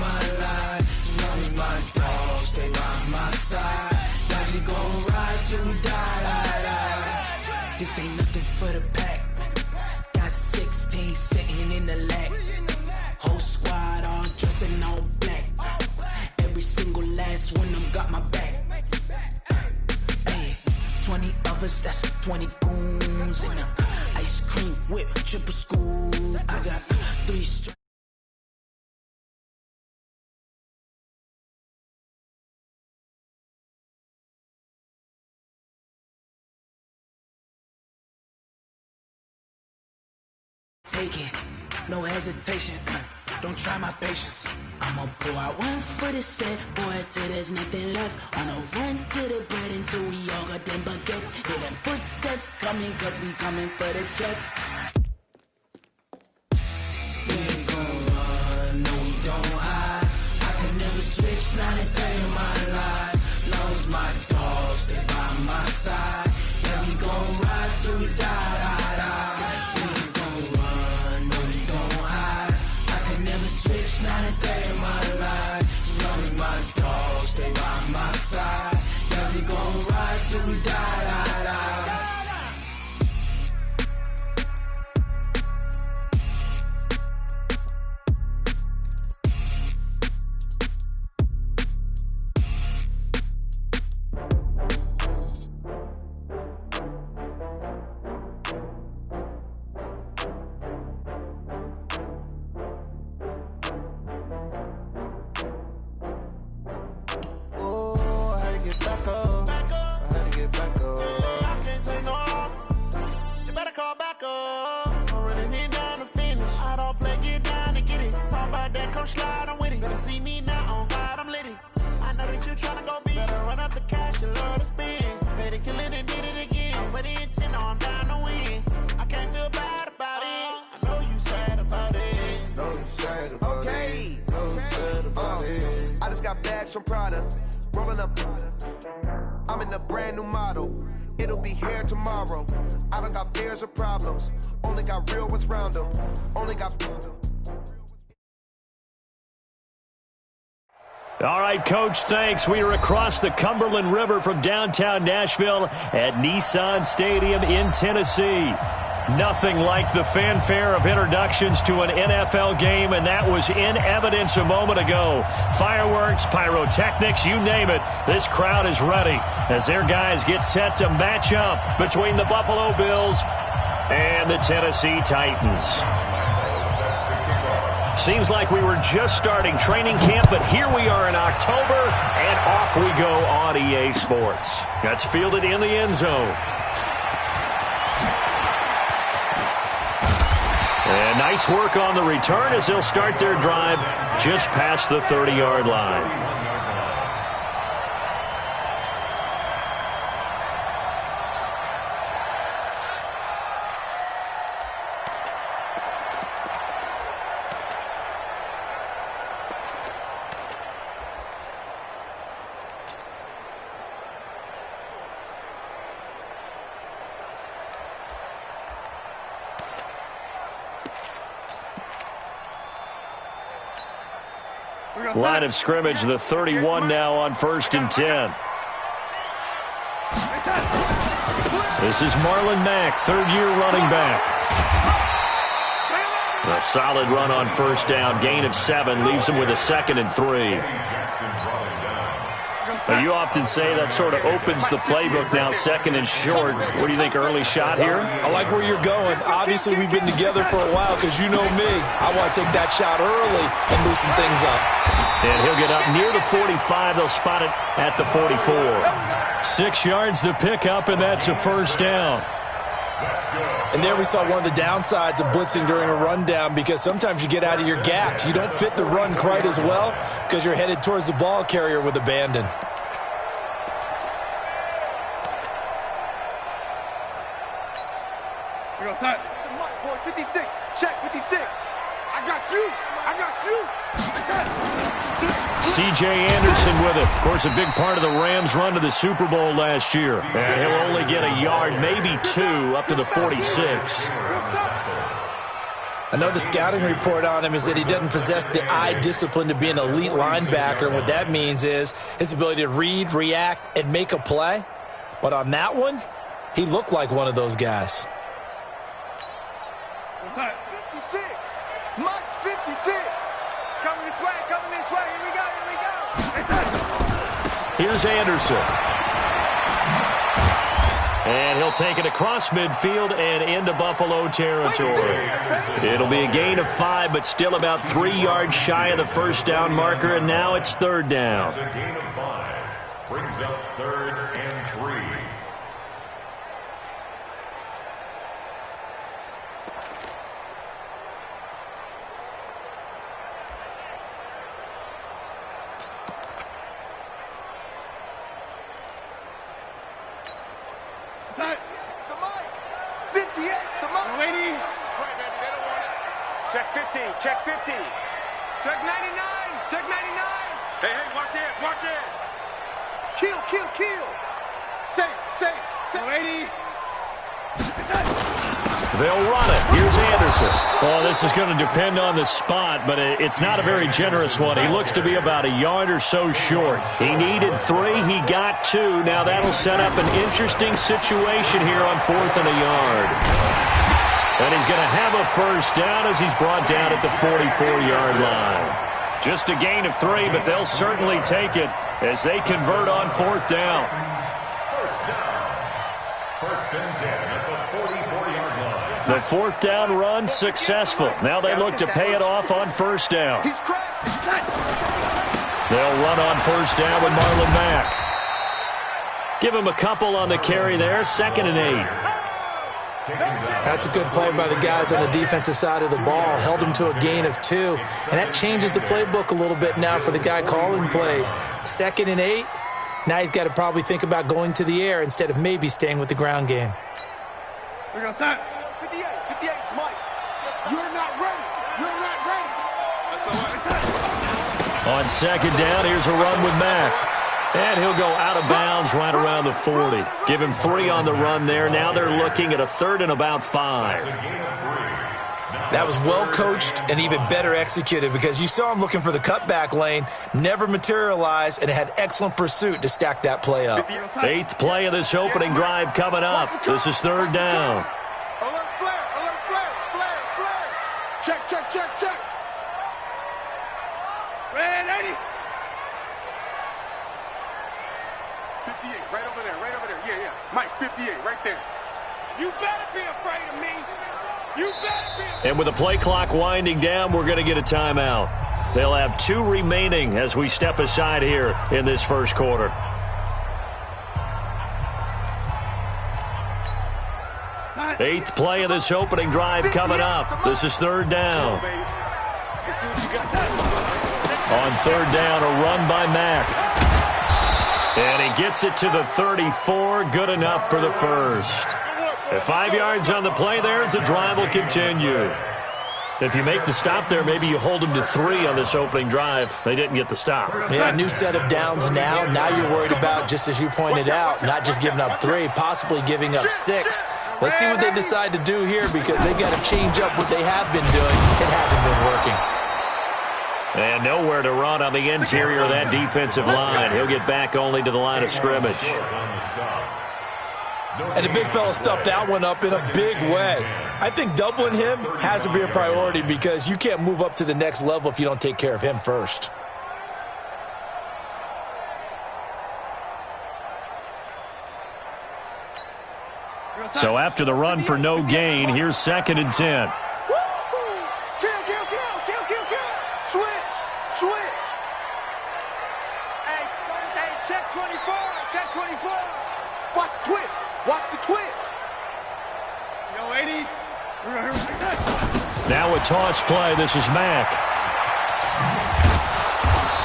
my life. As long as my dogs stay by my side. Yeah, we gon' ride till we die. This ain't nothing for the pack. Got 16 sitting in the lag. Whole squad all dressing all black. Every single last one of them got my back. 20 of us, that's 20 goons in a ice cream whip, triple scoop. I got 3 straight. Take it, no hesitation. Don't try my patience. I'ma pour out one for the set, boy, till there's nothing left. On a run to the bread until we all got them baguettes. Hear them footsteps coming, cause we coming for the check. We ain't gon' run, no we don't hide. I could never switch, not a day in my life. Long as my dogs stay by my side. Yeah, we gon' ride till we die. Switch, not a day in my life. As long as my dogs stay by my side. Yeah, we gon' ride till we die. I'm in a brand new model. It'll be here tomorrow. I don't got fears or problems. Only got real ones round them. Only got... All right, Coach, thanks. We are across the Cumberland River from downtown Nashville at Nissan Stadium in Tennessee. Nothing like the fanfare of introductions to an NFL game, and that was in evidence a moment ago. Fireworks, pyrotechnics, you name it. This crowd is ready as their guys get set to match up between the Buffalo Bills and the Tennessee Titans. Seems like we were just starting training camp, but here we are in October, and off we go on EA Sports. That's fielded in the end zone. And nice work on the return as they'll start their drive just past the 30-yard line. Line of scrimmage, the 31 now on 1st and 10. This is Marlon Mack, third-year running back. A solid run on 1st down, gain of 7, leaves him with a 2nd and 3. Now, you often say that sort of opens the playbook now, 2nd and short. What do you think, early shot here? I like where you're going. Obviously, we've been together for a while because you know me. I want to take that shot early and loosen things up. And he'll get up near the 45. They'll spot it at the 44. 6 yards the pickup, and that's a 1st down. And there we saw one of the downsides of blitzing during a rundown because sometimes you get out of your gaps. You don't fit the run quite as well because you're headed towards the ball carrier with abandon. Here goes Hut. 56. Check 56. I got you. C.J. Anderson with it. Of course, a big part of the Rams' run to the Super Bowl last year. And he'll only get a yard, maybe 2, up to the 46. I know the scouting report on him is that he doesn't possess the eye discipline to be an elite linebacker. And what that means is his ability to read, react, and make a play. But on that one, he looked like one of those guys. What's that? 56. Mike's 56. It's coming this way, Here we go, Here's Anderson. And he'll take it across midfield and into Buffalo territory. It'll be a gain of 5, but still about 3 yards shy of the first down marker, and now it's third down. A gain of 5 brings up 3rd and 3. Check 50. Check 99. Check 99. Hey, watch it. Kill. Say. 80. They'll run it. Here's Anderson. Well, this is going to depend on the spot, but it's not a very generous one. He looks to be about a yard or so short. He needed 3. He got 2. Now that'll set up an interesting situation here on 4th and a yard. And he's going to have a first down as he's brought down at the 44-yard line. Just a gain of 3, but they'll certainly take it as they convert on 4th down. First and 10 at the 44-yard line. The 4th down run successful. Now they look to pay it off on first down. They'll run on first down with Marlon Mack. Give him a couple on the carry there. 2nd and 8. That's a good play by the guys on the defensive side of the ball. Held him to a gain of 2. And that changes the playbook a little bit now for the guy calling plays. 2nd and 8. Now he's got to probably think about going to the air instead of maybe staying with the ground game. We're going to start. 58, Mike. You're not ready. On 2nd down, here's a run with Mack. And he'll go out of bounds right around the 40. Give him 3 on the run there. Now they're looking at a 3rd and about 5. That was well coached and even better executed because you saw him looking for the cutback lane, never materialized, and had excellent pursuit to stack that play up. 8th play of this opening drive coming up. This is 3rd down. Alert flare. Check. Red 80. 58, right over there. Yeah. Mike, 58, right there. You better be afraid of me. And with the play clock winding down, we're going to get a timeout. They'll have 2 remaining as we step aside here in this first quarter. Eighth play of this opening drive coming up. This is 3rd down. On 3rd down, a run by Mack. And he gets it to the 34. Good enough for the first. At 5 yards on the play there, the drive will continue. If you make the stop there, maybe you hold them to 3 on this opening drive. They didn't get the stop. Yeah, new set of downs now. Now you're worried about, just as you pointed out, not just giving up 3, possibly giving up 6. Let's see what they decide to do here because they've got to change up what they have been doing. It hasn't been working. And nowhere to run on the interior of that defensive line. He'll get back only to the line of scrimmage. And the big fella stuffed that one up in a big way. I think doubling him has to be a priority because you can't move up to the next level if you don't take care of him first. So after the run for no gain, here's 2nd and 10. Switch. Hey, check 24. Watch the twist. Yo, 80. Now a toss play. This is Mack.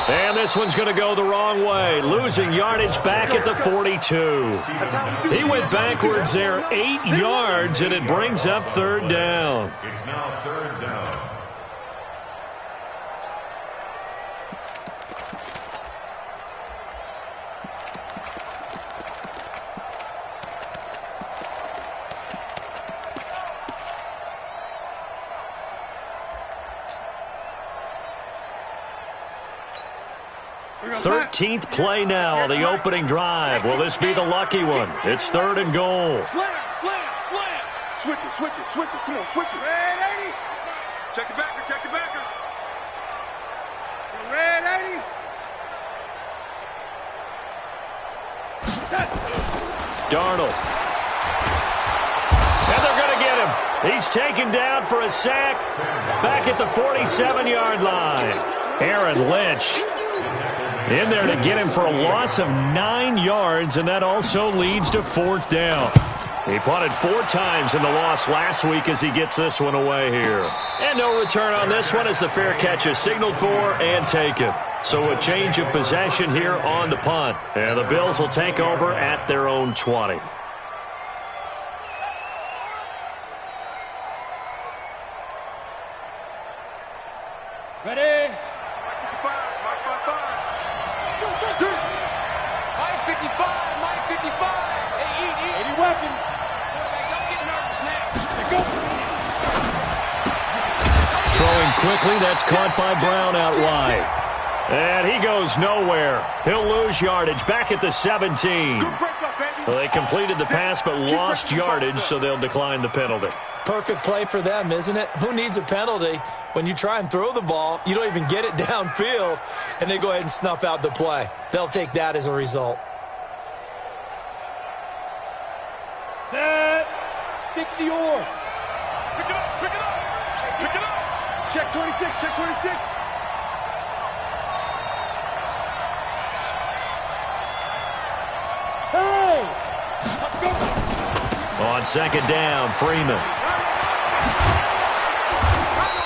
And this one's going to go the wrong way. Losing yardage back at the 42. He went backwards there 8 yards, and it brings up 3rd down. It's now 3rd down. 13th play now, the opening drive. Will this be the lucky one? It's 3rd and goal. Slam, slam, slam. Switch it, switch it, switch it. Come on, switch it. Red 80. Check the backer, check the backer. Red 80. Set. Darnold. And they're going to get him. He's taken down for a sack back at the 47-yard line. Aaron Lynch in there to get him for a loss of 9 yards, and that also leads to 4th down. He punted 4 times in the loss last week as he gets this one away here. And no return on this one as the fair catch is signaled for and taken. So a change of possession here on the punt. And the Bills will take over at their own 20. Ready? Mike 55. Mike 55. Mike 55. Hey, 80 weapon. Don't get nervous now. Go. Throwing quickly, that's caught by Brown out wide. And he goes nowhere. He'll lose yardage back at the 17. Well, they completed the pass but lost yardage, so they'll decline the penalty. Perfect play for them, isn't it? Who needs a penalty? When you try and throw the ball, you don't even get it downfield, and they go ahead and snuff out the play. They'll take that as a result. Set. 60 or. Pick it up, pick it up. Pick it up. Check 26, check 26. Hey! Let's go. On 2nd down, Freeman.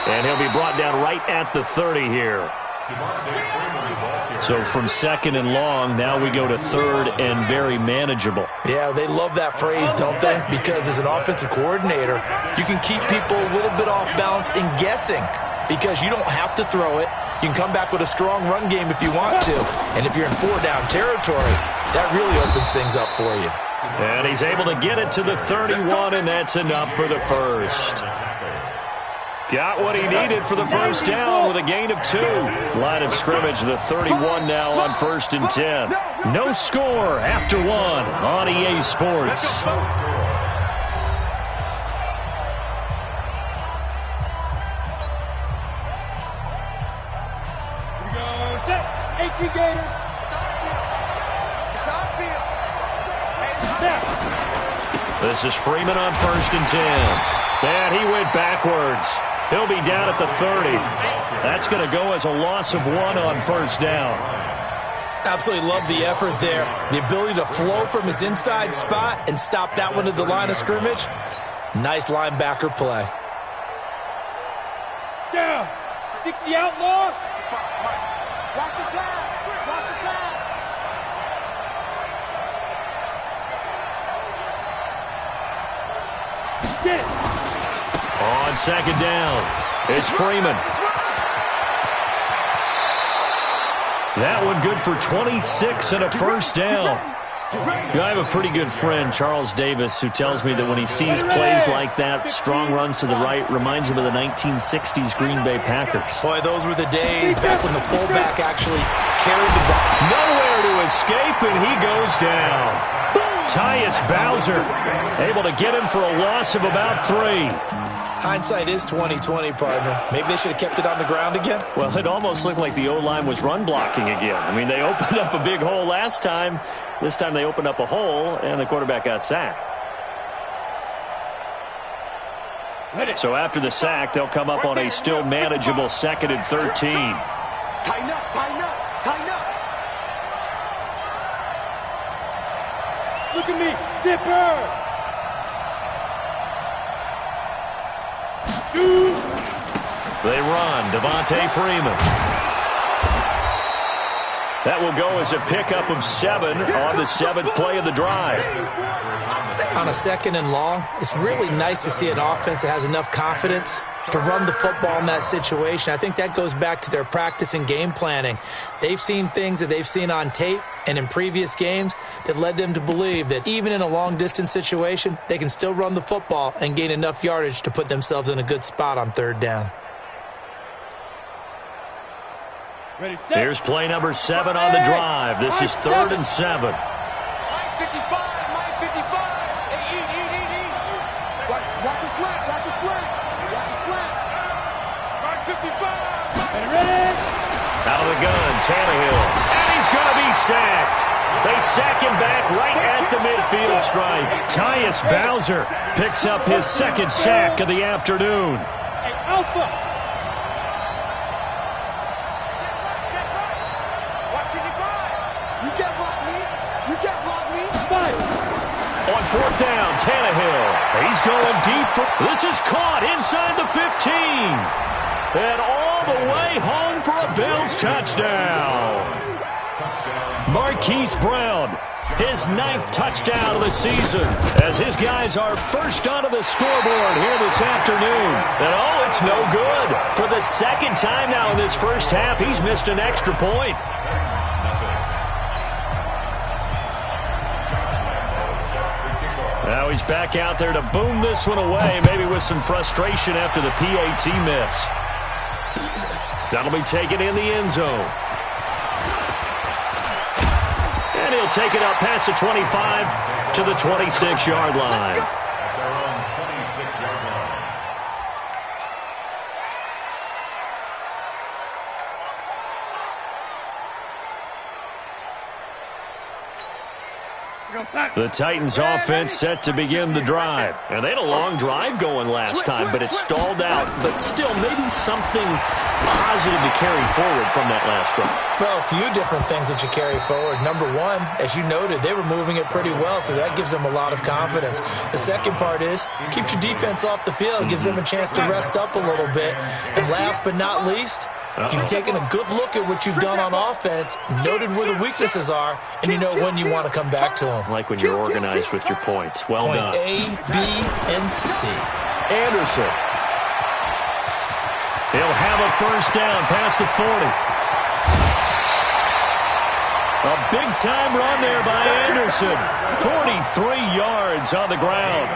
And he'll be brought down right at the 30 here. So from 2nd and long, now we go to 3rd and very manageable. Yeah, they love that phrase, don't they? Because as an offensive coordinator, you can keep people a little bit off balance and guessing because you don't have to throw it. You can come back with a strong run game if you want to. And if you're in 4-down territory, that really opens things up for you. And he's able to get it to the 31, and that's enough for the first. Got what he needed for the first down with a gain of 2. Line of scrimmage, the 31 now on 1st and 10. No score after 1 on EA Sports. Here we go. Set. 18 Gator. This is Freeman on 1st and 10. And he went backwards. He'll be down at the 30. That's going to go as a loss of 1 on 1st down. Absolutely love the effort there. The ability to flow from his inside spot and stop that one at the line of scrimmage. Nice linebacker play. Down. 60 outlaw. Watch the pass. Watch the pass. Get it. On 2nd down, it's Freeman. That one good for 26 and a first down. I have a pretty good friend, Charles Davis, who tells me that when he sees plays like that, strong runs to the right, reminds him of the 1960s Green Bay Packers. Boy, those were the days back when the fullback actually carried the ball. Nowhere to escape, and he goes down. Tyus Bowser able to get him for a loss of about 3. Hindsight is 20/20, partner. Maybe they should have kept it on the ground again. Well, it almost looked like the O-line was run blocking again. I mean, they opened up a big hole last time. This time they opened up a hole, and the quarterback got sacked. So after the sack, they'll come up on a still manageable 2nd and 13. Tighten up, tighten up, tighten up. Look at me, zipper. They run. Devontae Freeman. That will go as a pickup of 7 on the 7th play of the drive. On a 2nd and long, it's really nice to see an offense that has enough confidence to run the football in that situation. I think that goes back to their practice and game planning. They've seen things that they've seen on tape and in previous games that led them to believe that even in a long-distance situation, they can still run the football and gain enough yardage to put themselves in a good spot on 3rd down. Here's play number 7 on the drive. This is 3rd and 7. Mike 55, Mike 55. Hey, eat. Watch a slant, watch a slant. Watch a slant. Mike 55. Ready? Out of the gun, Tannehill. And he's going to be sacked. They sack him back right at the midfield stripe. Tyus Bowser picks up his 2nd sack of the afternoon. Hey, Alpha. You can't block me. You can't block me. On 4th down, Tannehill. He's going deep. This is caught inside the 15. And all the way home for a Bills touchdown. Marquise Brown, his 9th touchdown of the season, as his guys are first onto the scoreboard here this afternoon. And oh, it's no good. For the 2nd time now in this first half, he's missed an extra point. Now he's back out there to boom this one away, maybe with some frustration after the PAT miss. That'll be taken in the end zone. And he'll take it up past the 25 to the 26-yard line. At their own 26-yard line. The Titans offense set to begin the drive. And they had a long drive going last time, but it stalled out. But still, maybe something positive to carry forward from that last drive. Well, a few different things that you carry forward. Number one, as you noted, they were moving it pretty well, so that gives them a lot of confidence. The second part is, keeps your defense off the field, gives them a chance to rest up a little bit. And last but not least, you've taken a good look at what you've done on offense, noted where the weaknesses are, and you know when you want to come back to them. Like when you're organized with your points. Well Point done. A, B, and C. Anderson. He'll have a first down past the 40. A big-time run there by Anderson. 43 yards on the ground.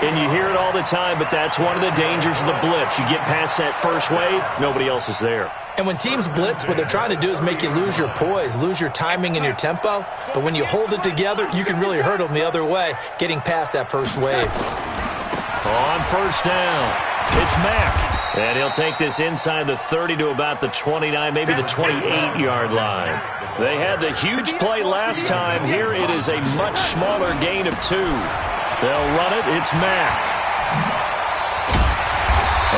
And you hear it all the time, but that's one of the dangers of the blitz. You get past that first wave, nobody else is there. And when teams blitz, what they're trying to do is make you lose your poise, lose your timing and your tempo. But when you hold it together, you can really hurt them the other way, getting past that first wave. On first down, it's Mack. And he'll take this inside the 30 to about the 29, maybe the 28-yard line. They had the huge play last time. Here it is a much smaller gain of 2. They'll run it. It's Mack.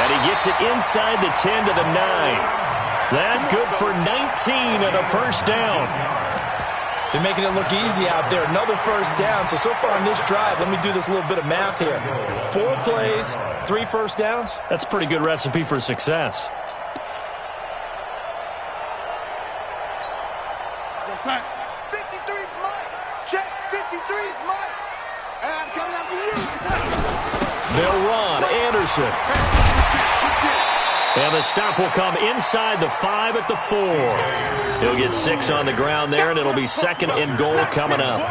And he gets it inside the 10 to the 9. That good for 19 and a first down. They're making it look easy out there. Another first down. So far on this drive, let me do this little bit of math here. 4 plays, 3 first downs. That's a pretty good recipe for success. Son. 53's Mike. Check. 53's Mike. And I'm coming after you. They'll run. Anderson. And the stop will come inside the 5 at the 4. He'll get 6 on the ground there, and it'll be 2nd and goal coming up.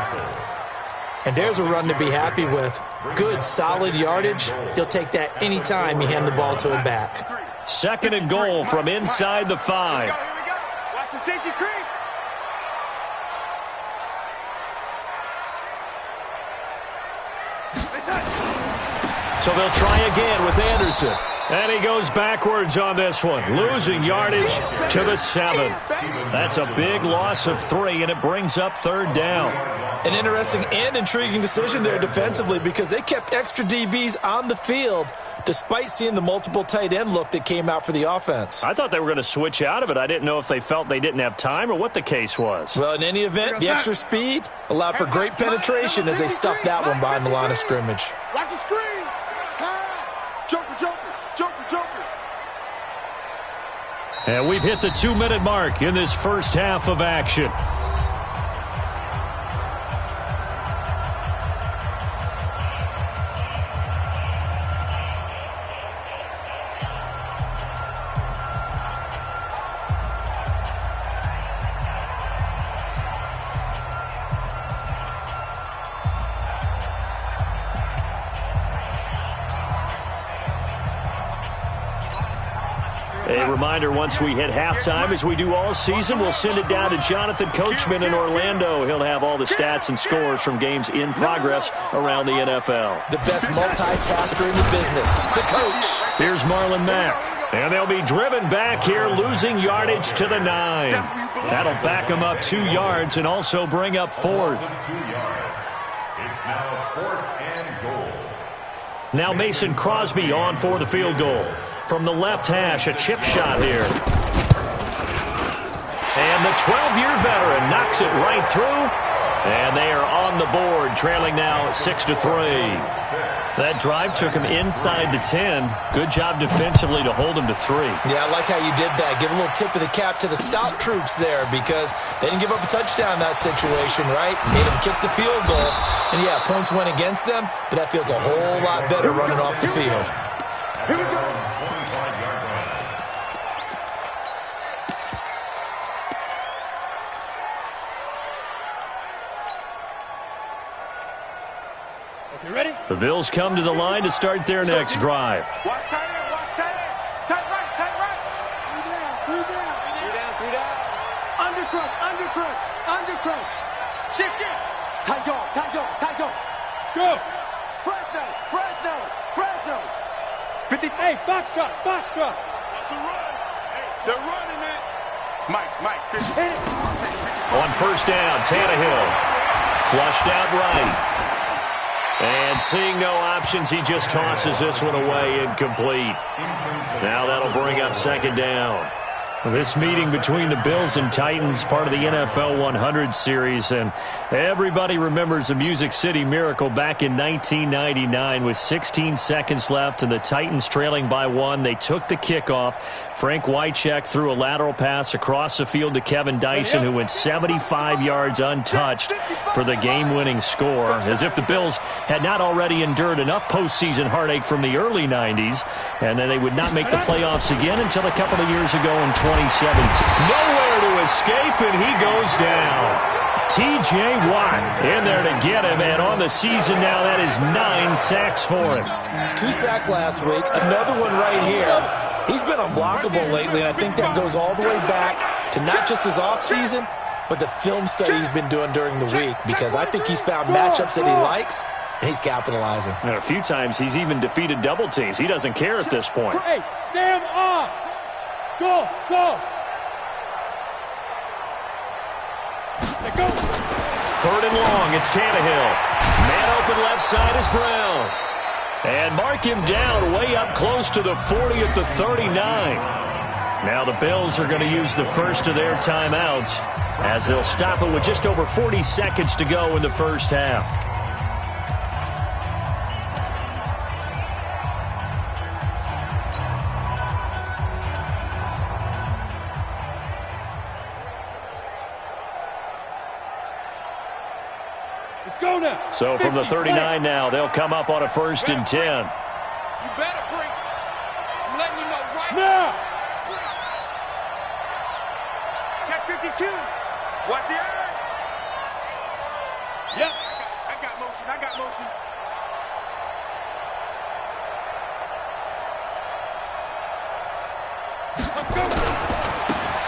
And there's a run to be happy with. Good, solid yardage. He'll take that anytime you hand the ball to a back. 2nd and goal from inside the 5. Here we go. Watch the safety creep. So they'll try again with Anderson. And he goes backwards on this one, losing yardage to the 7. That's a big loss of 3, and it brings up 3rd down. An interesting and intriguing decision there defensively because they kept extra DBs on the field despite seeing the multiple tight end look that came out for the offense. I thought they were going to switch out of it. I didn't know if they felt they didn't have time or what the case was. Well, in any event, the extra speed allowed for great penetration as they stuffed that one behind the line of scrimmage. Watch the screen. Pass. Joker, Joker. Joker, Joker. And we've hit the 2-minute mark in this first half of action. A Reminder, once we hit halftime, as we do all season, we'll send it down to Jonathan Coachman in Orlando. He'll have all the stats and scores from games in progress around the NFL. The best multitasker in the business, the coach. Here's Marlon Mack. And they'll be driven back here, losing yardage to the 9. That'll back them up 2 yards and also bring up 4th. It's now 4th and goal. Now Mason Crosby on for the field goal. From the left hash, a chip shot here. And the 12-year veteran knocks it right through. And they are on the board, trailing now 6-3. That drive took him inside the 10. Good job defensively to hold him to 3. Yeah, I like how you did that. Give a little tip of the cap to the stop troops there because they didn't give up a touchdown in that situation, right? Made them kick the field goal. And, yeah, points went against them, but that feels a whole lot better running off the field. Here we go. You ready? The Bills come to the line to start their next drive. Watch tight end, watch tight end. Tight right, tight right. 3 down, 3 down. 3 down, 3 down. Undercrush, undercrush, undercrush. Shift, shift. Tight go, tight go, tight go. Go. Fresno, Fresno, Fresno. 50. Hey, box truck, box truck. That's a run. Hey, they're running it. Mike, 50. Hit it. On first down, Tannehill. Flushed out right. And seeing no options, he just tosses this one away incomplete. Now that'll bring up 2nd down. This meeting between the Bills and Titans, part of the NFL 100 series, and everybody remembers the Music City Miracle back in 1999 with 16 seconds left and the Titans trailing by 1. They took the kickoff. Frank Wycheck threw a lateral pass across the field to Kevin Dyson, who went 75 yards untouched for the game-winning score, as if the Bills had not already endured enough postseason heartache from the early 90s, and then they would not make the playoffs again until a couple of years ago in 2017. Nowhere to escape, and he goes down. T.J. Watt in there to get him, and on the season now, that is 9 sacks for him. 2 sacks last week, another one right here. He's been unblockable lately, and I think that goes all the way back to not just his offseason, but the film study he's been doing during the week, because I think he's found matchups that he likes, and he's capitalizing. And a few times he's even defeated double teams. He doesn't care at this point. Hey, Sam off. Go, go. Let go. 3rd and long, it's Tannehill. Man open left side is Brown. And mark him down way up close to the 40 at the 39. Now the Bills are going to use the first of their timeouts as they'll stop it with just over 40 seconds to go in the first half. So from the 39 now, they'll come up on a 1st and 10. You better bring. I'm letting you know right now. Check 52. Watch the eye. Yep. I got motion. Let's go.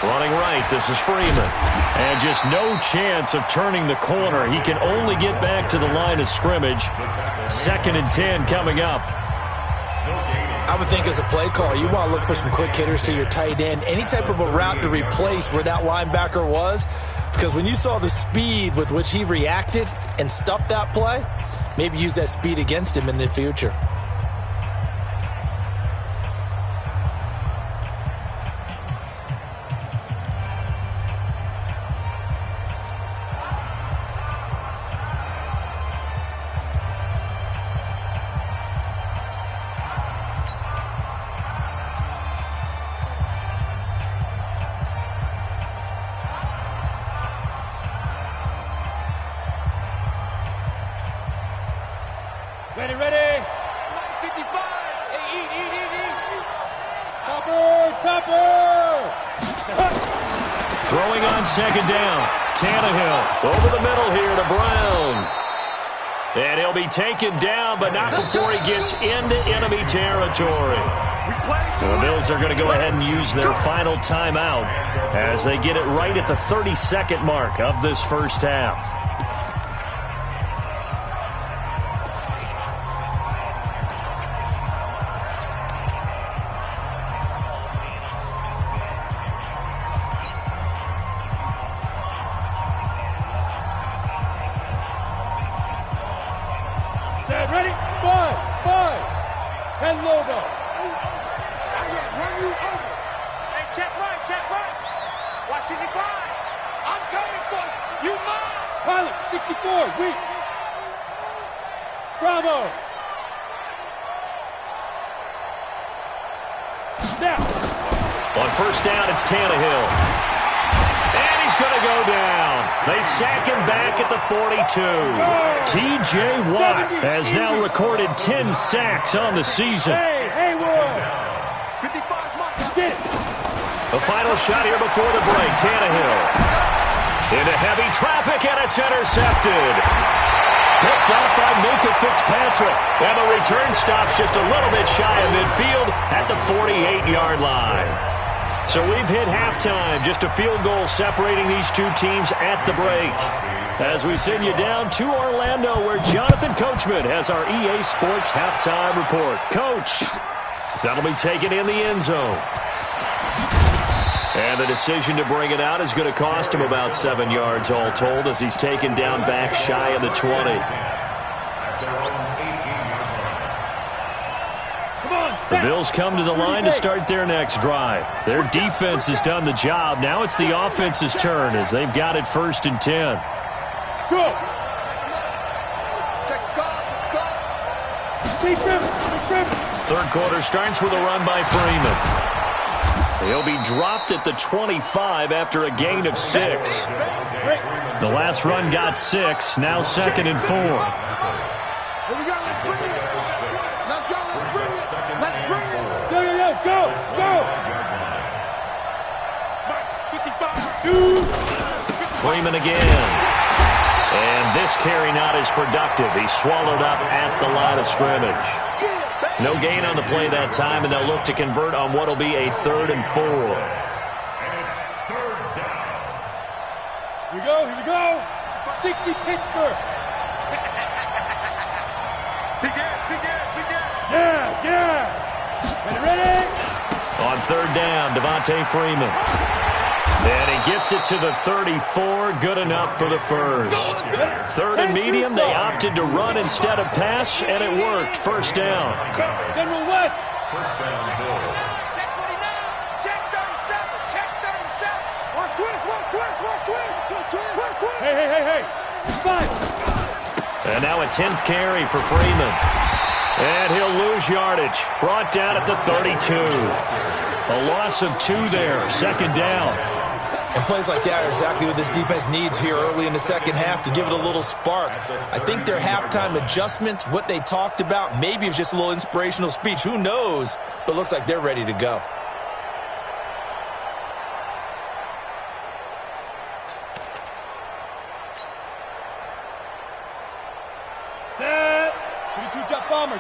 Running right, this is Freeman. And just no chance of turning the corner. He can only get back to the line of scrimmage. 2nd and 10 coming up. I would think as a play call, you want to look for some quick hitters to your tight end. Any type of a route to replace where that linebacker was. Because when you saw the speed with which he reacted and stuffed that play, maybe use that speed against him in the future. Ready. 55. Hey, eat. Topper. Throwing on 2nd down. Tannehill over the middle here to Brown. And he'll be taken down, but not before he gets into enemy territory. The Bills are going to go ahead and use their final timeout as they get it right at the 30-second mark of this first half. Ready? 5, 10 logo. Run you over. Hey, check right. Watch it, 5. I'm coming for you. You mine. Pilot, 64, weak. Bravo. Now. On first down, it's Tannehill. And he's going to go down. They sack him back at the 42. T.J. Watt has now recorded 10 sacks on the season. Hey, Will. 55 marks. Get it. The final shot here before the break. Tannehill into heavy traffic, and it's intercepted. Picked up by Minka Fitzpatrick. And the return stops just a little bit shy of midfield at the 48-yard line. So we've hit halftime, just a field goal separating these two teams at the break. As we send you down to Orlando, where Jonathan Coachman has our EA Sports halftime report. Coach, that'll be taken in the end zone. And the decision to bring it out is going to cost him about 7 yards all told, as he's taken down back shy of the 20. The Bills come to the line to start their next drive. Their defense has done the job. Now it's the offense's turn as they've got it 1st and 10. Go. Third quarter starts with a run by Freeman. He'll be dropped at the 25 after a gain of 6. The last run got 6. Now 2nd and 4. Here we go. Let's bring it. Let's go. Let's bring it. Let's bring it. Go. 55. Freeman again. And this carry not as productive. He's swallowed up at the line of scrimmage. No gain on the play that time, and they'll look to convert on what will be a 3rd and 4. And it's 3rd down. Here we go. 60 Pittsburgh. Yes. Ready? On 3rd down, Devontae Freeman. And he gets it to the 34, good enough for the first. 3rd and medium, they opted to run instead of pass, and it worked. 1st down. General West. 1st down, Bills. Check 49. Check 37. Check 37. Watch twist. Hey. 5. And now a 10th carry for Freeman. And he'll lose yardage. Brought down at the 32. A loss of 2 there. 2nd down. And plays like that are exactly what this defense needs here early in the second half to give it a little spark. I think their halftime adjustments, what they talked about, maybe it was just a little inspirational speech. Who knows? But looks like they're ready to go. Set. 22 jet bomber.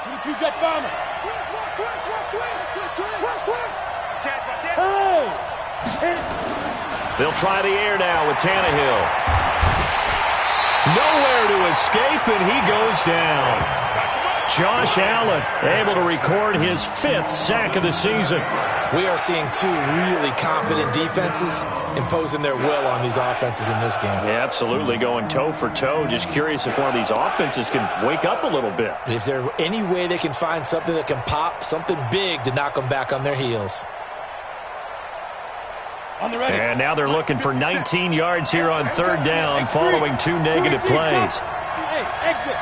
They'll try the air now with Tannehill. Nowhere to escape, and he goes down. Josh Allen able to record his 5th sack of the season. We are seeing 2 really confident defenses imposing their will on these offenses in this game. Yeah, absolutely, going toe for toe. Just curious if one of these offenses can wake up a little bit. Is there any way they can find something that can pop, something big to knock them back on their heels? And now they're looking for 19 yards here on 3rd down following 2 negative plays. Hey, exit.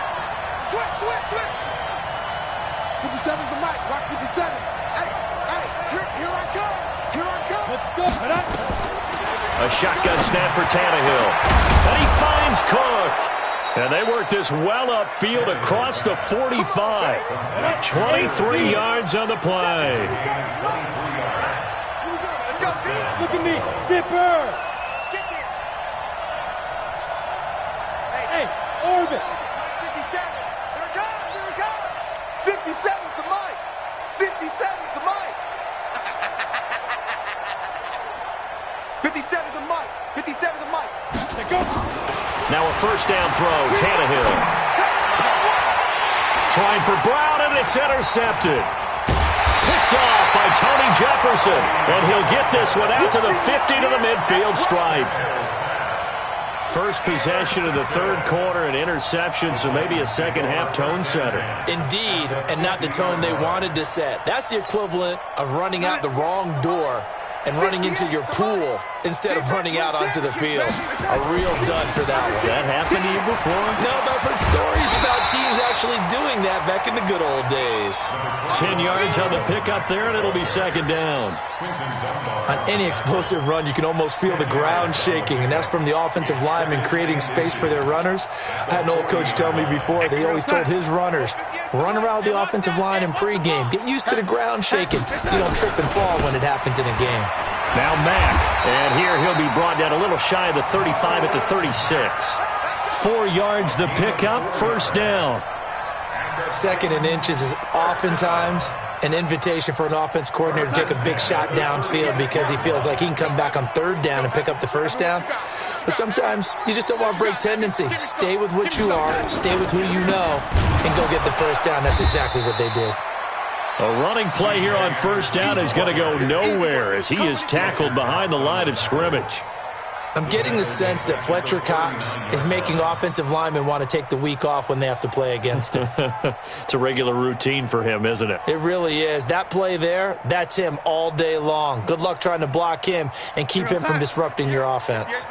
Switch. 57's the mic. Rock 57. Hey, here I come. Let's go. A shotgun snap for Tannehill. And he finds Cook. And they work this well upfield across the 45. 23 yards on the play. Look at me, Zipper! Get there! Hey, orbit! 57! 57 to Mike. 57 to Mike. Now a first down throw, Tannehill. Trying for Brown, and it's intercepted. Picked off by Tony Jefferson, and he'll get this one out to the 50 to the midfield stripe. First possession of the third quarter, an interception, so maybe a second-half tone setter. Indeed, and not the tone they wanted to set. That's the equivalent of running out the wrong door and running into your pool instead of running out onto the field. A real dud for that one. Has that happened to you before? No, but I've heard stories about teams actually doing that back in the good old days. 10 yards on the pickup there, and it'll be second down. On any explosive run, you can almost feel the ground shaking, and that's from the offensive linemen creating space for their runners. I had an old coach tell me before, they always told his runners, run around the offensive line in pregame. Get used to the ground shaking so you don't trip and fall when it happens in a game. Now Mack, and here he'll be brought down a little shy of the 35 at the 36. 4 yards the pickup, first down. Second and inches is oftentimes an invitation for an offense coordinator to take a big shot downfield because he feels like he can come back on third down and pick up the first down. But sometimes you just don't want to break tendency. Stay with what you are, stay with who you know, and go get the first down. That's exactly what they did. A running play here on first down is going to go nowhere as he is tackled behind the line of scrimmage. I'm getting the sense that Fletcher Cox is making offensive linemen want to take the week off when they have to play against him. It's a regular routine for him, isn't it? It really is. That play there, that's him all day long. Good luck trying to block him and keep him from disrupting your offense.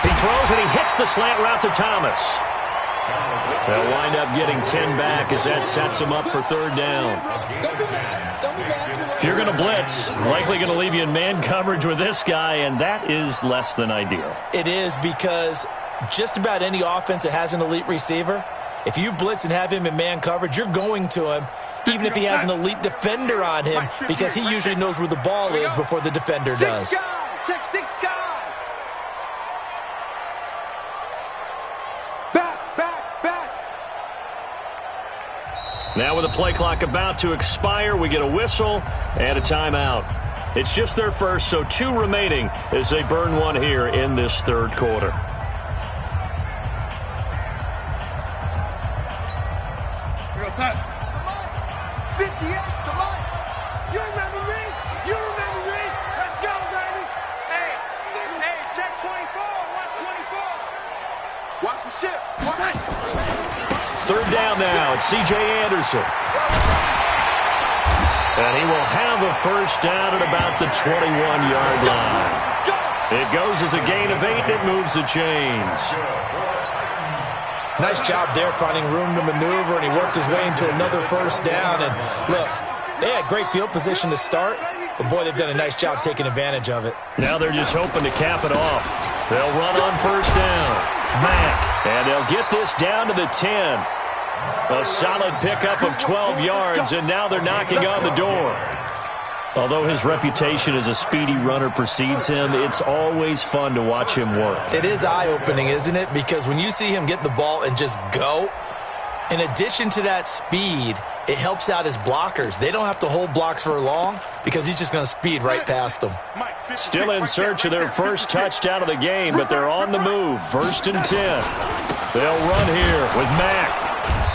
He throws and he hits the slant route to Thomas. They'll wind up getting 10 back as that sets him up for third down. If you're going to blitz, likely going to leave you in man coverage with this guy, and that is less than ideal. It is because just about any offense that has an elite receiver, if you blitz and have him in man coverage, you're going to him, even if he has an elite defender on him, because he usually knows where the ball is before the defender does. Check 6 guys. Now with the play clock about to expire, we get a whistle and a timeout. It's just their first, so 2 remaining as they burn one here in this third quarter. Here goes Sutton. 58, come on. You remember me? You remember me? Let's go, baby. Hey, check 24. Watch 24. Watch the ship. Watch it. Third down now. It's C.J. Anderson. And he will have a first down at about the 21-yard line. It goes as a gain of 8, and it moves the chains. Nice job there finding room to maneuver, and he worked his way into another first down. And look, they had great field position to start, but boy, they've done a nice job taking advantage of it. Now they're just hoping to cap it off. They'll run on first down. Mack, and they'll get this down to the 10. A solid pickup of 12 yards, and now they're knocking on the door. Although his reputation as a speedy runner precedes him, it's always fun to watch him work. It is eye-opening, isn't it? Because when you see him get the ball and just go, in addition to that speed, it helps out his blockers. They don't have to hold blocks for long because he's just going to speed right past them. Still in search of their first touchdown of the game, but they're on the move. 1st and 10. They'll run here with Mack.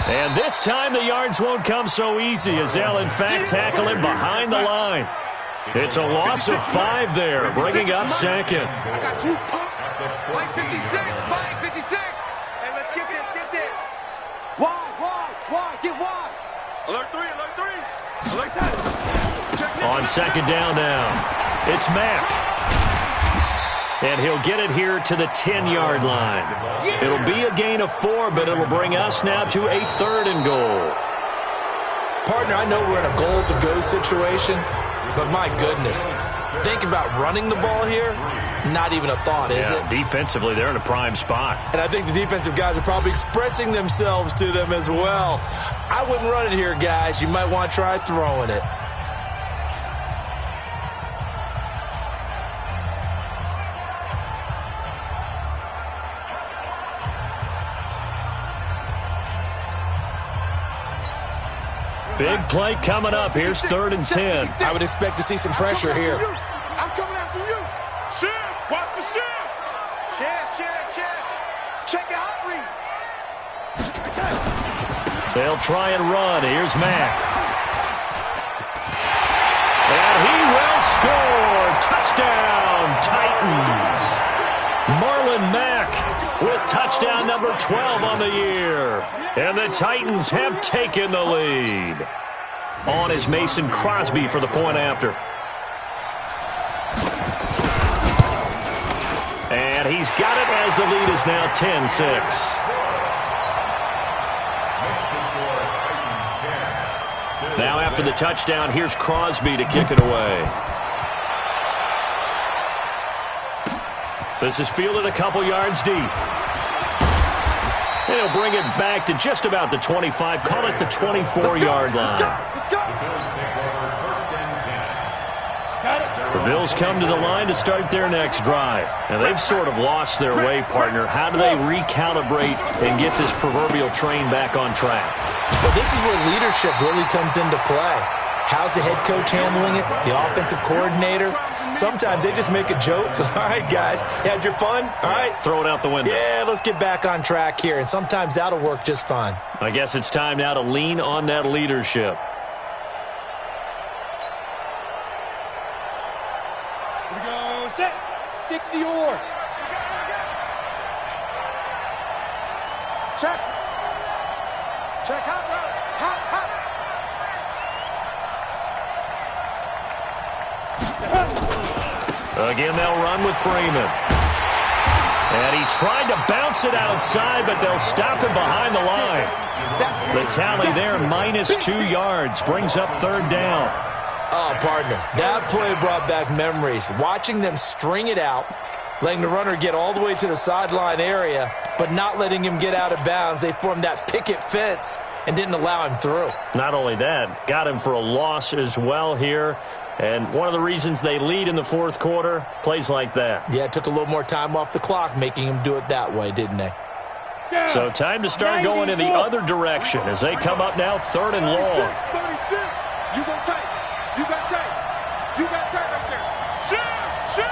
And this time the yards won't come so easy as they'll, in fact, tackle him behind the line. It's a loss of 5 there, bringing up second. I got you, punk. Mike 56, Mike 56. Hey, let's get this. Wide, get wide. Alert 3, alert 10. On second down now, it's Mack. And he'll get it here to the 10-yard line. It'll be a gain of 4, but it'll bring us now to a 3rd and goal. Partner, I know we're in a goal-to-go situation, but my goodness, think about running the ball here, not even a thought, is it? Defensively, they're in a prime spot. And I think the defensive guys are probably expressing themselves to them as well. I wouldn't run it here, guys. You might want to try throwing it. Big play coming up. Here's 3rd and 10. I would expect to see some pressure here. I'm coming after you. Shift. Watch the shift. Shift. Check your hot read. They'll try and run. Here's Mack. And he will score. Touchdown, Titans. Marlon Mack with touchdown number 12 on the year. And the Titans have taken the lead. On is Mason Crosby for the point after. And he's got it as the lead is now 10-6. Now after the touchdown, here's Crosby to kick it away. This is fielded a couple yards deep. And he'll bring it back to just about the 25. Call it the 24-yard line. The Bills come to the line to start their next drive. And they've sort of lost their way, partner. How do they recalibrate and get this proverbial train back on track? Well, this is where leadership really comes into play. How's the head coach handling it? The offensive coordinator? Sometimes they just make a joke. All right, guys, you had your fun? All right. Throw it out the window. Yeah, let's get back on track here. And sometimes that'll work just fine. I guess it's time now to lean on that leadership. Here we go. Set. 60 or. Check. Hot route. Hot. Again, they'll run with Freeman. And he tried to bounce it outside, but they'll stop him behind the line. The tally there, -2 yards, brings up 3rd down. Oh, partner, that play brought back memories. Watching them string it out, letting the runner get all the way to the sideline area, but not letting him get out of bounds. They formed that picket fence and didn't allow him through. Not only that, got him for a loss as well here. And one of the reasons they lead in the 4th quarter, plays like that. Yeah, it took a little more time off the clock, making him do it that way, didn't they? So time to start going in the other direction as they come up now 3rd and long. 36. You go tight. You got tight. You got tight right there. Shift.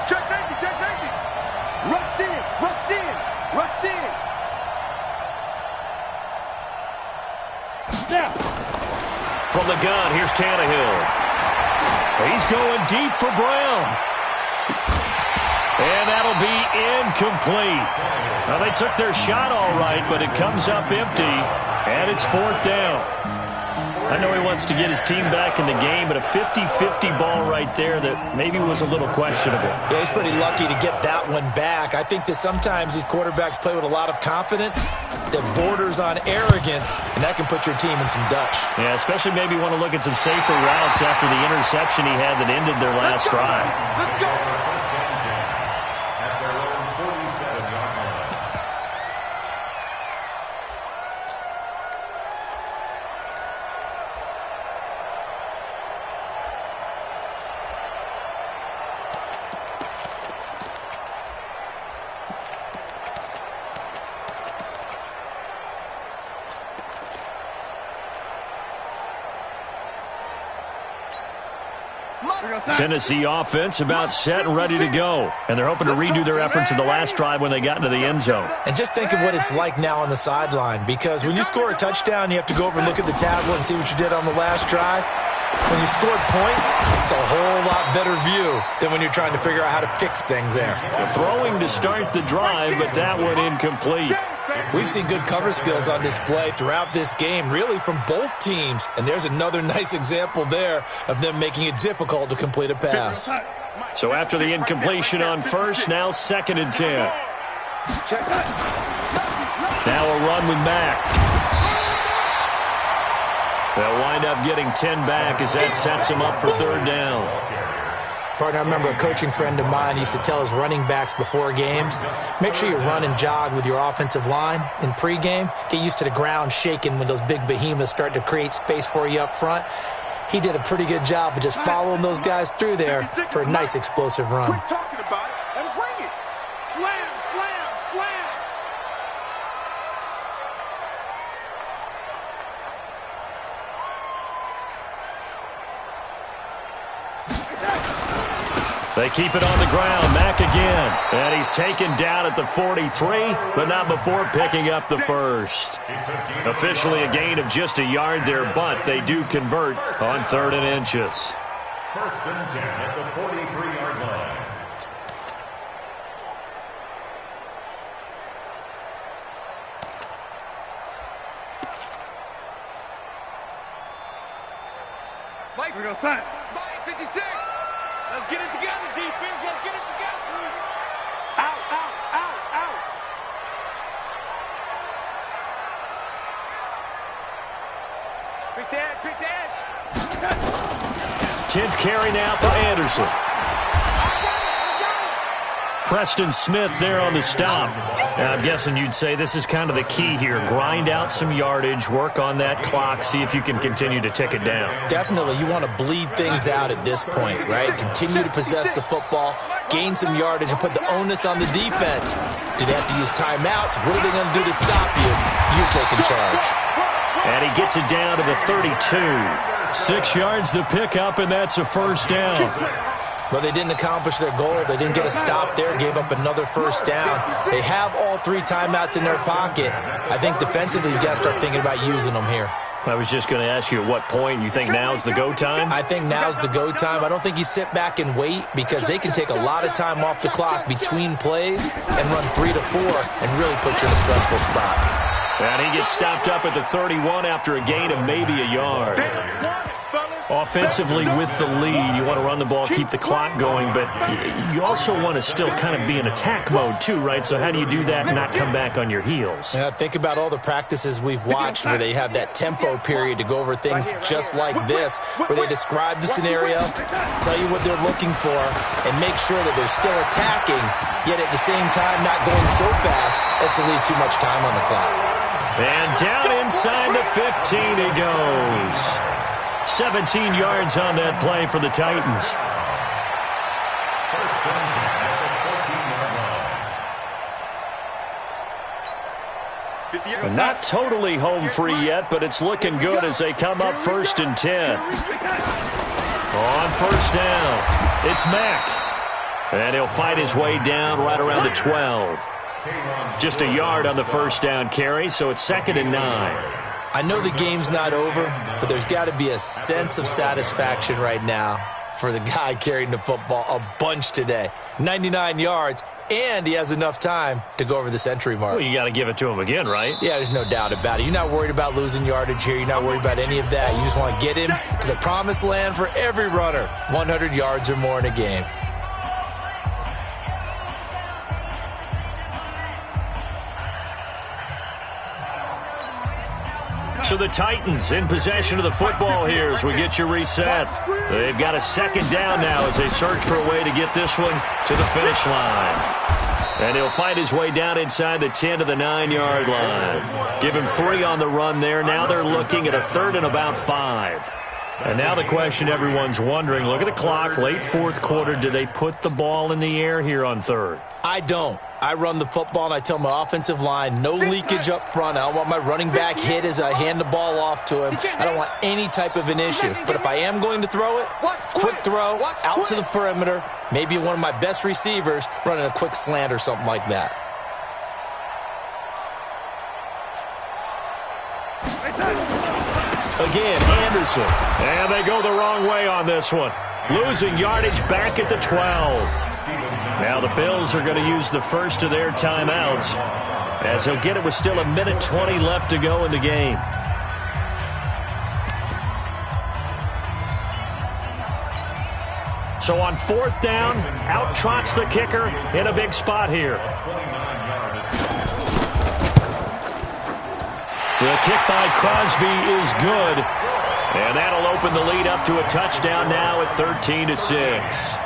Check safety. Rush in. Now. From the gun, here's Tannehill. He's going deep for Brown. And that'll be incomplete. Now, they took their shot all right, but it comes up empty, and it's 4th down. I know he wants to get his team back in the game, but a 50-50 ball right there that maybe was a little questionable. Yeah, he's pretty lucky to get that one back. I think that sometimes these quarterbacks play with a lot of confidence that borders on arrogance, and that can put your team in some Dutch. Yeah, especially maybe want to look at some safer routes after the interception he had that ended their last drive. Let's go. Tennessee offense about set and ready to go. And they're hoping to redo their efforts in the last drive when they got into the end zone. And just think of what it's like now on the sideline, because when you score a touchdown, you have to go over and look at the tablet and see what you did on the last drive. When you scored points, it's a whole lot better view than when you're trying to figure out how to fix things there. Throwing to start the drive, but that one incomplete. We've seen good cover skills on display throughout this game, really from both teams. And there's another nice example there of them making it difficult to complete a pass. So after the incompletion on first, now 2nd and 10. Now a run with Mack. They'll wind up getting 10 back as that sets him up for 3rd down. Partner, I remember a coaching friend of mine used to tell his running backs before games, make sure you run and jog with your offensive line in pregame. Get used to the ground shaking when those big behemoths start to create space for you up front. He did a pretty good job of just following those guys through there for a nice explosive run. Quit talking about it and bring it. Slam. They keep it on the ground. Mack again. And he's taken down at the 43, but not before picking up the first. Officially a gain of just a yard there, but they do convert on 3rd and inches. 1st and 10 at the 43-yard line. Mike, we're going to sign. Mike, 56. Let's get it together, defense. Let's get it together. Out, out, out, out. Pick the edge, pick the edge. 10th carry now for Anderson. Preston Smith there on the stop. Now, I'm guessing you'd say this is kind of the key here. Grind out some yardage, work on that clock, see if you can continue to tick it down. Definitely. You want to bleed things out at this point, right? Continue to possess the football, gain some yardage, and put the onus on the defense. Do they have to use timeouts? What are they going to do to stop you? You're taking charge. And he gets it down to the 32. 6 yards to pick up, and that's a first down. Well, they didn't accomplish their goal. They didn't get a stop there, gave up another first down. They have all 3 timeouts in their pocket. I think defensively, you've got to start thinking about using them here. I was just going to ask you at what point you think now's the go time? I think now's the go time. I don't think you sit back and wait because they can take a lot of time off the clock between plays and run 3 to 4 and really put you in a stressful spot. And he gets stopped up at the 31 after a gain of maybe a yard. Offensively with the lead, you want to run the ball, keep the clock going, but you also want to still kind of be in attack mode too, right? So how do you do that and not come back on your heels? Yeah, think about all the practices we've watched where they have that tempo period to go over things just like this, where they describe the scenario, tell you what they're looking for, and make sure that they're still attacking, yet at the same time not going so fast as to leave too much time on the clock. And down inside the 15 he goes. 17 yards on that play for the Titans. Not totally home free yet, but it's looking good as they come up 1st and 10. On first down, it's Mack. And he'll fight his way down right around the 12. Just a yard on the first down carry, so it's 2nd and 9. I know the game's not over, but there's got to be a sense of satisfaction right now for the guy carrying the football a bunch today. 99 yards, and he has enough time to go over the century mark. Well, you got to give it to him again, right? Yeah, there's no doubt about it. You're not worried about losing yardage here. You're not worried about any of that. You just want to get him to the promised land for every runner. 100 yards or more in a game. So the Titans in possession of the football here as we get you reset. They've got a 2nd down now as they search for a way to get this one to the finish line. And he'll fight his way down inside the 10 to the 9-yard line. Give him 3 on the run there. Now they're looking at a 3rd and about 5. And now the question everyone's wondering, look at the clock, late 4th quarter. Do they put the ball in the air here on 3rd? I don't. I run the football, and I tell my offensive line, no leakage up front. I don't want my running back hit as I hand the ball off to him. I don't want any type of an issue. But if I am going to throw it, quick throw, out to the perimeter, maybe one of my best receivers running a quick slant or something like that. Again, Anderson. And they go the wrong way on this one. Losing yardage back at the 12. Now the Bills are going to use the first of their timeouts as he'll get it with still 1:20 left to go in the game. So on 4th down, out trots the kicker in a big spot here. The kick by Crosby is good, and that'll open the lead up to a touchdown now at 13-6.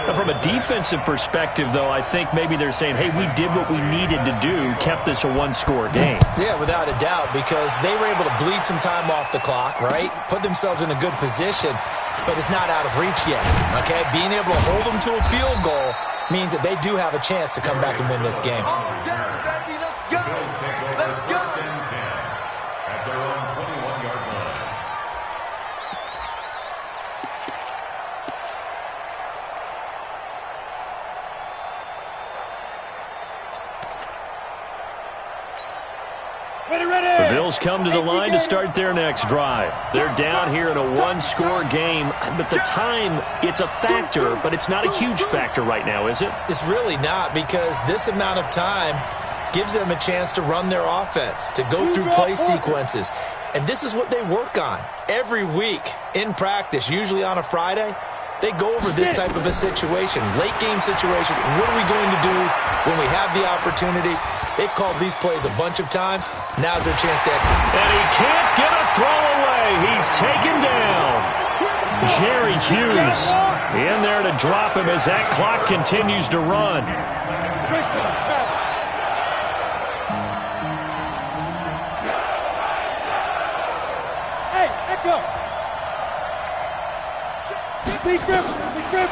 Now, from a defensive perspective, though, I think maybe they're saying, hey, we did what we needed to do, kept this a 1-score game. Yeah, without a doubt, because they were able to bleed some time off the clock, right? Put themselves in a good position, but it's not out of reach yet, okay? Being able to hold them to a field goal means that they do have a chance to come back and win this game. The Bills come to the line to start their next drive. They're down here in a one-score game, but the time, it's a factor, but it's not a huge factor right now, is it? It's really not, because this amount of time gives them a chance to run their offense, to go through play sequences. And this is what they work on every week in practice, usually on a Friday. They go over this type of a situation, late game situation. What are we going to do when we have the opportunity? They've called these plays a bunch of times. Now's their chance to execute. And he can't get a throw away. He's taken down. Jerry Hughes in there to drop him as that clock continues to run.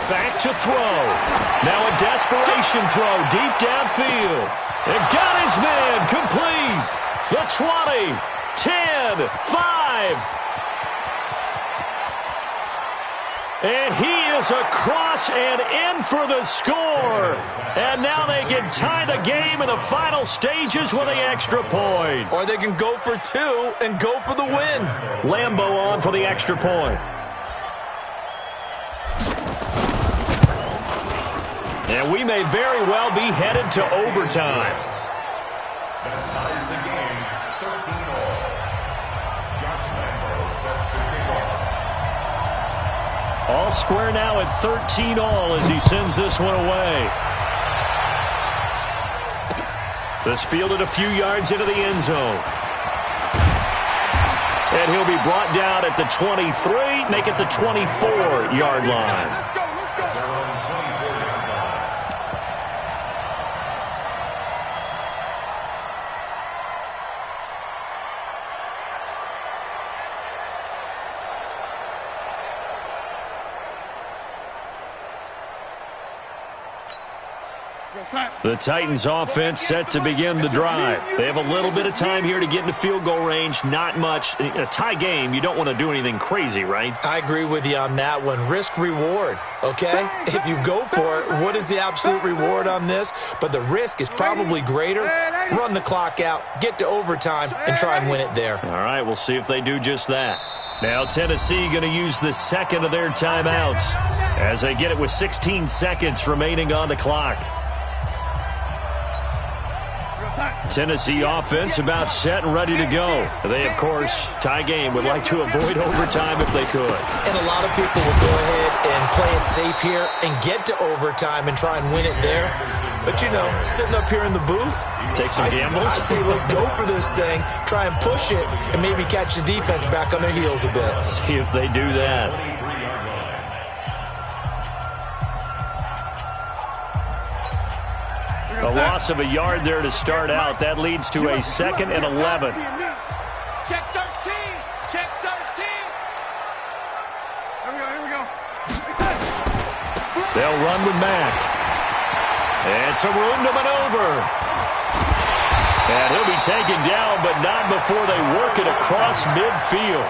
Back to throw. Now a desperation throw deep downfield. It got his man complete. The 20, 10, 5. And he is across and in for the score. And now they can tie the game in the final stages with the extra point. Or they can go for 2 and go for the win. Lambeau on for the extra point. And we may very well be headed to overtime. That ties the game, 13-all. Josh Lambeau set to kick off. All square now at 13-all as he sends this one away. This fielded a few yards into the end zone. And he'll be brought down at the 23, make it the 24-yard line. The Titans offense set to begin the drive. They have a little bit of time here to get into field goal range. Not much. In a tie game, you don't want to do anything crazy, right? I agree with you on that one. Risk reward, okay? If you go for it, what is the absolute reward on this? But the risk is probably greater. Run the clock out, get to overtime, and try and win it there. All right, we'll see if they do just that. Now Tennessee going to use the second of their timeouts as they get it with 16 seconds remaining on the clock. Tennessee offense about set and ready to go. They, of course, tie game, would like to avoid overtime if they could. And a lot of people will go ahead and play it safe here and get to overtime and try and win it there. But, you know, sitting up here in the booth, take some gambles. I say let's go for this thing, try and push it, and maybe catch the defense back on their heels a bit. See if they do that. A loss of a yard there to start out. That leads to a 2nd and 11. Check 13. Check 13. Here we go. They'll run with Mack. And some room to maneuver. And he'll be taken down, but not before they work it across midfield.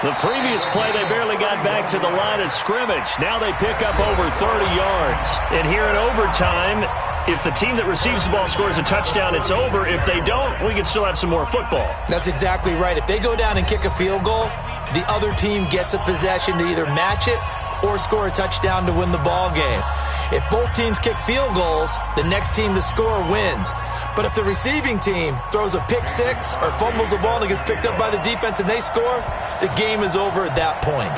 The previous play, they barely got back to the line of scrimmage. Now they pick up over 30 yards. And here in overtime, if the team that receives the ball scores a touchdown, it's over. If they don't, we can still have some more football. That's exactly right. If they go down and kick a field goal, the other team gets a possession to either match it or score a touchdown to win the ball game. If both teams kick field goals, the next team to score wins. But if the receiving team throws a pick six or fumbles the ball and it gets picked up by the defense and they score, the game is over at that point.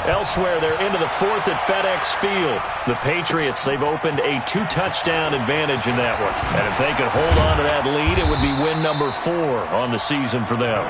Elsewhere, they're into the 4th at FedEx Field. The Patriots, they've opened a 2-touchdown advantage in that one. And if they could hold on to that lead, it would be win number 4 on the season for them.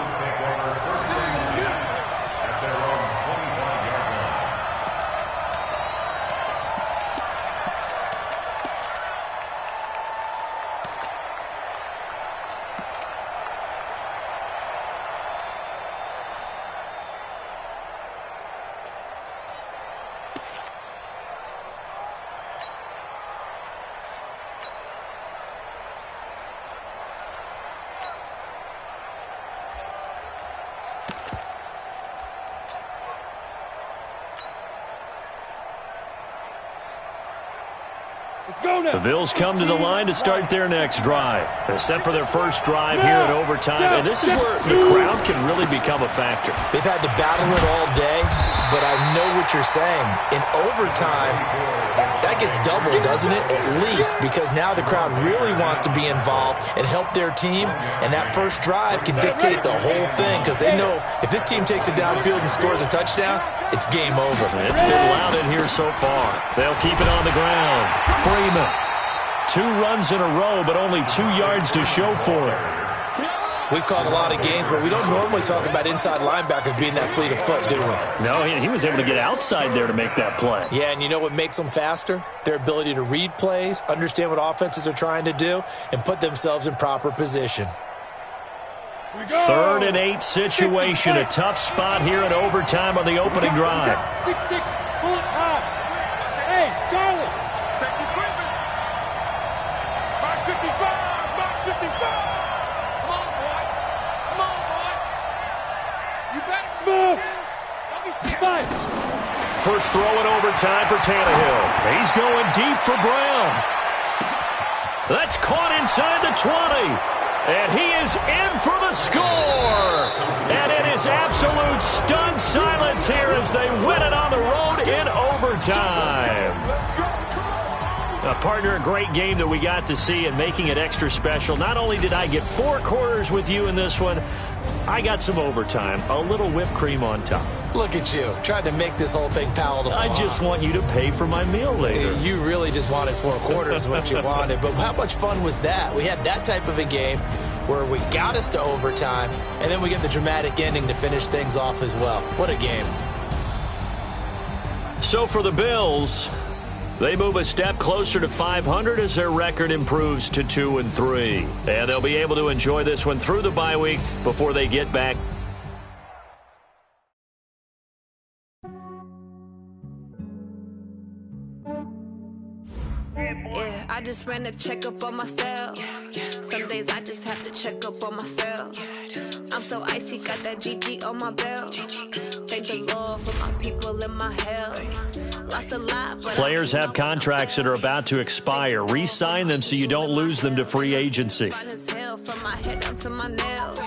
The Bills come to the line to start their next drive. They're set for their first drive here in overtime, and this is where the crowd can really become a factor. They've had to battle it all day, but I know what you're saying. In overtime, that gets doubled, doesn't it? At least, because now the crowd really wants to be involved and help their team, and that first drive can dictate the whole thing because they know if this team takes it downfield and scores a touchdown, it's game over. It's been loud in here so far. They'll keep it on the ground. Freeman. 2 runs in a row, but only 2 yards to show for it. We've called a lot of games, but we don't normally talk about inside linebackers being that fleet of foot, do we? No, he was able to get outside there to make that play. Yeah, and you know what makes them faster? Their ability to read plays, understand what offenses are trying to do, and put themselves in proper position. 3rd and 8 situation. A tough spot here in overtime on the opening drive. 6-6, pull it high. Hey, Charlie. Take this Griffin. Mark 55, Mark 55. Come on, boy. Come on, boy. You better smooth. Don't be scared. First throw in overtime for Tannehill. He's going deep for Brown. That's caught inside the 20. And he is in for the score. And it is absolute stunned silence here as they win it on the road in overtime. Partner, a great game that we got to see and making it extra special. Not only did I get 4 quarters with you in this one, I got some overtime, a little whipped cream on top. Look at you, trying to make this whole thing palatable. I just want you to pay for my meal later. You really just wanted 4 quarters what you wanted. But how much fun was that? We had that type of a game where we got us to overtime, and then we get the dramatic ending to finish things off as well. What a game. So for the Bills, they move a step closer to 500 as their record improves to 2-3. And they'll be able to enjoy this one through the bye week before they get back. Yeah, I just ran a checkup on myself. Some days I just have to check up on myself. I'm so icy, got that GG on my belt. Thank the Lord for my people in my health. Lost a lot, but players have contracts that are about to expire. Re-sign them so you don't lose them to free agency. Fine as hell from my head down to my nails.